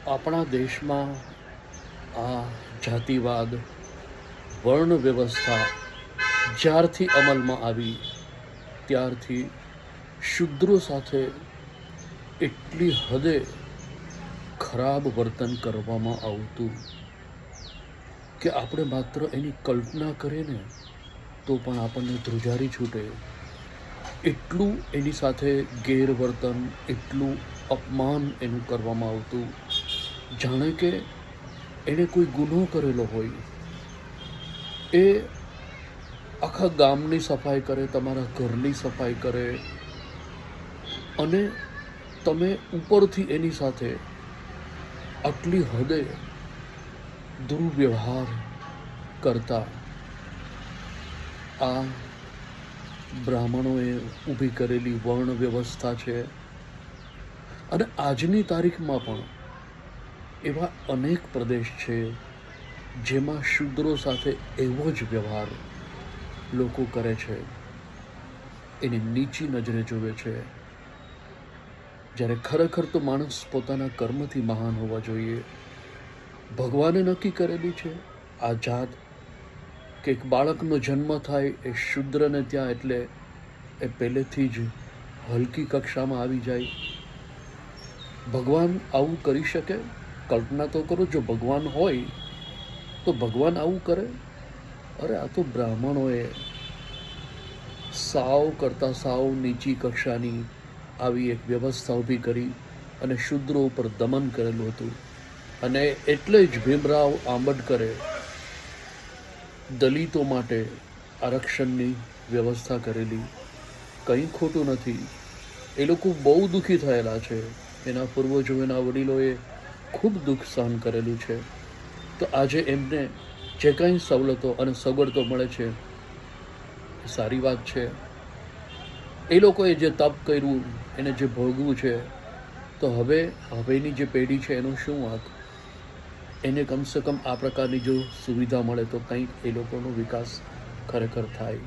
આપણા દેશમાં આ જાતિવાદ વર્ણ વ્યવસ્થા જ્યારથી અમલમાં આવી ત્યારથી શૂદ્રો સાથે એટલી હદે ખરાબ વર્તન કરવામાં આવતું કે આપણે માત્ર એની કલ્પના કરીએ ને તો પણ આપણને ધ્રુજારી છૂટે. એટલું એની સાથે ગેરવર્તન, એટલું અપમાન એનું કરવામાં આવતું, જાણે કે એણે કોઈ ગુનો કરેલો હોય. એ આખા ગામની સફાઈ કરે, તમારા ઘરની સફાઈ કરે, અને તમે ઉપરથી એની સાથે આટલી હદે દુર્વ્યવહાર કરતા. આ બ્રાહ્મણોએ ઊભી કરેલી વર્ણ વ્યવસ્થા છે. અને આજની તારીખમાં પણ એવા અનેક પ્રદેશ છે જેમાં શૂદ્રો સાથે એવો જ વ્યવહાર લોકો કરે છે, એની નીચી નજરે જોવે છે. જ્યારે ખરેખર તો માણસ પોતાના કર્મથી મહાન હોવા જોઈએ. ભગવાને નક્કી કરેલી છે આ જાત કે એક બાળકનો જન્મ થાય એ શૂદ્રને ત્યાં, એટલે એ પહેલેથી જ હલકી કક્ષામાં આવી જાય. ભગવાન આવું કરી શકે? કલ્પના તો કરો, જો ભગવાન હોય તો ભગવાન આવું કરે? અરે આ તો બ્રાહ્મણોએ સાવ કરતાં સાવ નીચી કક્ષાની આવી એક વ્યવસ્થા ઊભી કરી અને શૂદ્રો ઉપર દમન કરેલું હતું. અને એટલે જ ભીમરાવ આંબેડકરે દલિતો માટે આરક્ષણની વ્યવસ્થા કરેલી. કંઈ ખોટું નથી. એ લોકો બહુ દુઃખી થયેલા છે. એના પૂર્વજો, એના વડીલોએ ખૂબ દુઃખ સહન કરેલું છે. તો આજે એમને જે કંઈ સવલતો અને સગવડતો મળે છે સારી વાત છે. એ લોકોએ જે તપ કર્યું, એને જે ભોગવું છે, તો હવેની જે પેઢી છે એનું શું વાંક? એને કમસે કમ આ પ્રકારની જો સુવિધા મળે તો કંઈક એ લોકોનો વિકાસ ખરેખર થાય.